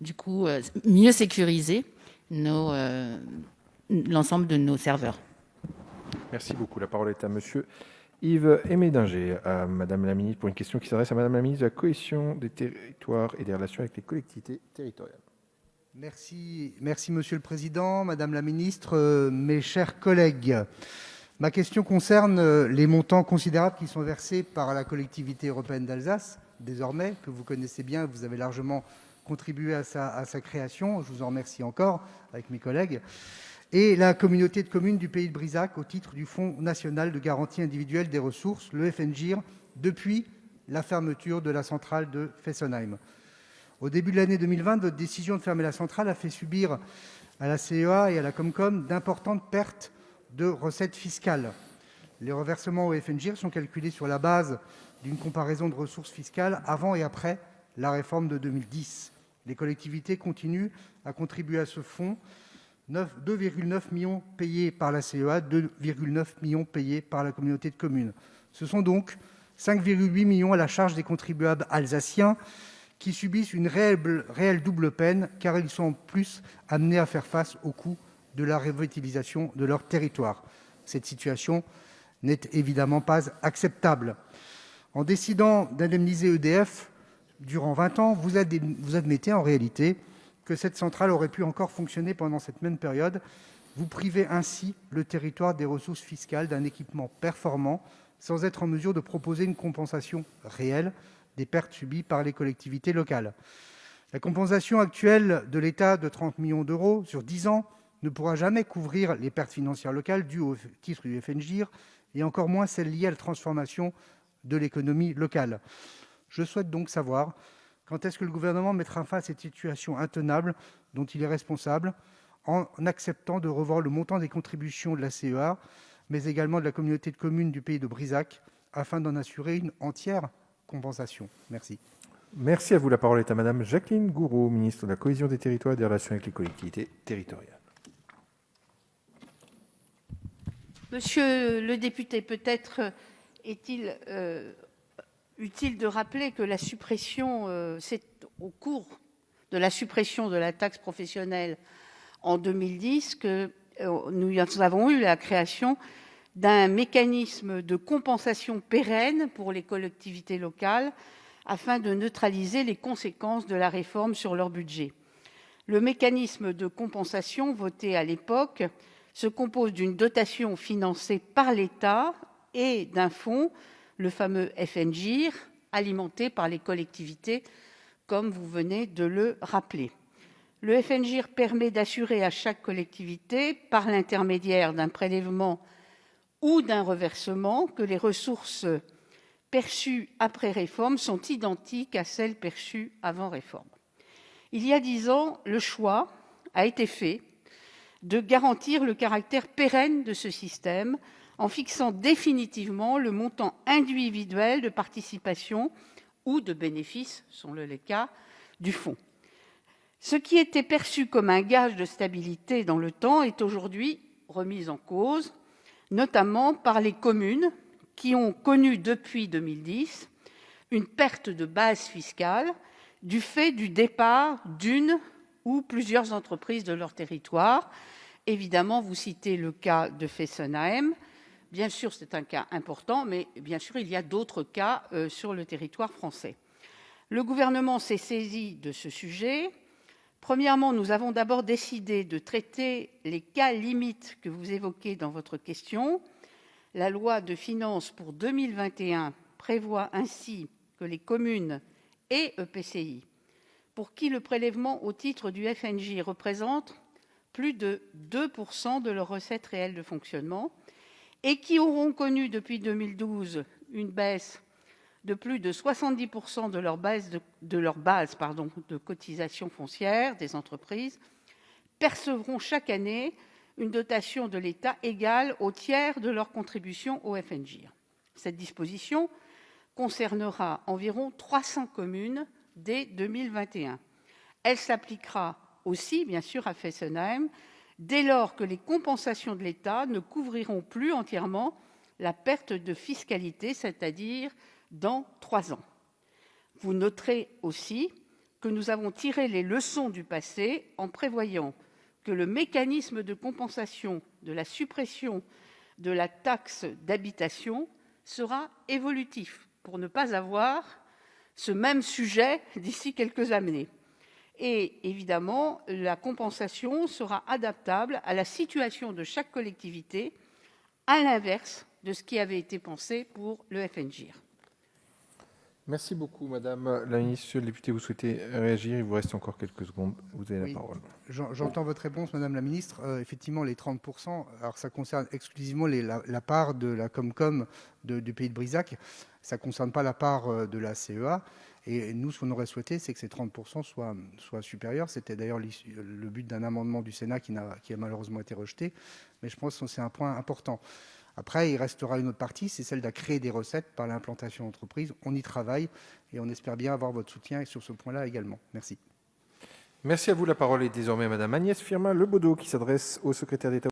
du coup mieux sécuriser l'ensemble de nos serveurs. Merci beaucoup. La parole est à monsieur Yves Hémédinger, à Madame la Ministre, pour une question qui s'adresse à Madame la Ministre de la Cohésion des territoires et des relations avec les collectivités territoriales. Merci, Monsieur le Président, Madame la Ministre, mes chers collègues. Ma question concerne les montants considérables qui sont versés par la Collectivité européenne d'Alsace, désormais, que vous connaissez bien, vous avez largement contribué à sa création, je vous en remercie encore avec mes collègues, et la communauté de communes du Pays de Brizac au titre du Fonds national de garantie individuelle des ressources, le FNGIR, depuis la fermeture de la centrale de Fessenheim. Au début de l'année 2020, votre décision de fermer la centrale a fait subir à la CEA et à la Comcom d'importantes pertes de recettes fiscales. Les reversements au FNGIR sont calculés sur la base d'une comparaison de ressources fiscales avant et après la réforme de 2010. Les collectivités continuent à contribuer à ce fonds, 2,9 millions payés par la CEA, 2,9 millions payés par la communauté de communes. Ce sont donc 5,8 millions à la charge des contribuables alsaciens qui subissent une réelle double peine, car ils sont en plus amenés à faire face au coût de la revitalisation de leur territoire. Cette situation n'est évidemment pas acceptable. En décidant d'indemniser EDF durant 20 ans, vous admettez en réalité que cette centrale aurait pu encore fonctionner pendant cette même période. Vous privez ainsi le territoire des ressources fiscales d'un équipement performant, sans être en mesure de proposer une compensation réelle des pertes subies par les collectivités locales. La compensation actuelle de l'État de 30 millions d'euros sur 10 ans ne pourra jamais couvrir les pertes financières locales dues au titre du FNGIR, et encore moins celles liées à la transformation de l'économie locale. Je souhaite donc savoir quand est-ce que le gouvernement mettra fin à cette situation intenable dont il est responsable, en acceptant de revoir le montant des contributions de la CEA, mais également de la communauté de communes du Pays de Brizac, afin d'en assurer une entière compensation. Merci. Merci à vous. La parole est à Madame Jacqueline Gourault, ministre de la Cohésion des territoires et des relations avec les collectivités territoriales. Monsieur le député, peut-être est-il utile de rappeler que c'est au cours de la suppression de la taxe professionnelle en 2010 que nous avons eu la création d'un mécanisme de compensation pérenne pour les collectivités locales afin de neutraliser les conséquences de la réforme sur leur budget. Le mécanisme de compensation voté à l'époque se compose d'une dotation financée par l'État et d'un fonds, le fameux FNGIR, alimenté par les collectivités, comme vous venez de le rappeler. Le FNGIR permet d'assurer à chaque collectivité, par l'intermédiaire d'un prélèvement ou d'un reversement, que les ressources perçues après réforme sont identiques à celles perçues avant réforme. Il y a 10 ans, le choix a été fait de garantir le caractère pérenne de ce système en fixant définitivement le montant individuel de participation ou de bénéfice, sont les cas, du fonds. Ce qui était perçu comme un gage de stabilité dans le temps est aujourd'hui remis en cause, notamment par les communes qui ont connu depuis 2010 une perte de base fiscale du fait du départ d'une ou plusieurs entreprises de leur territoire. Évidemment, vous citez le cas de Fessenheim. Bien sûr, c'est un cas important, mais bien sûr, il y a d'autres cas sur le territoire français. Le gouvernement s'est saisi de ce sujet. Premièrement, nous avons d'abord décidé de traiter les cas limites que vous évoquez dans votre question. La loi de finances pour 2021 prévoit ainsi que les communes et EPCI, pour qui le prélèvement au titre du FNJ représente plus de 2% de leurs recettes réelles de fonctionnement et qui auront connu depuis 2012 une baisse de plus de 70% de leur base de cotisation foncière des entreprises, percevront chaque année une dotation de l'État égale au tiers de leur contribution au FNGIR. Cette disposition concernera environ 300 communes dès 2021. Elle s'appliquera aussi, bien sûr, à Fessenheim, dès lors que les compensations de l'État ne couvriront plus entièrement la perte de fiscalité, c'est-à-dire dans 3 ans. Vous noterez aussi que que nous avons tiré les leçons du passé en prévoyant que le mécanisme de compensation de la suppression de la taxe d'habitation sera évolutif, pour ne pas avoir ce même sujet d'ici quelques années. Et évidemment, la compensation sera adaptable à la situation de chaque collectivité, à l'inverse de ce qui avait été pensé pour le FNGIR. Merci beaucoup, Madame la Ministre. Monsieur le député, vous souhaitez réagir? Il vous reste encore quelques secondes. Vous avez Oui. la parole. J'entends votre réponse, Madame la Ministre. Effectivement, les 30%, alors ça concerne exclusivement la part de la Comcom du pays de Brizac. Ça ne concerne pas la part de la CEA. Et nous, ce qu'on aurait souhaité, c'est que ces 30% soient supérieurs. C'était d'ailleurs le but d'un amendement du Sénat qui a malheureusement été rejeté. Mais je pense que c'est un point important. Après, il restera une autre partie, c'est celle de créer des recettes par l'implantation d'entreprises. On y travaille et on espère bien avoir votre soutien sur ce point-là également. Merci. Merci à vous. La parole est désormais à Madame Agnès Firmin-Lebaudot qui s'adresse au secrétaire d'État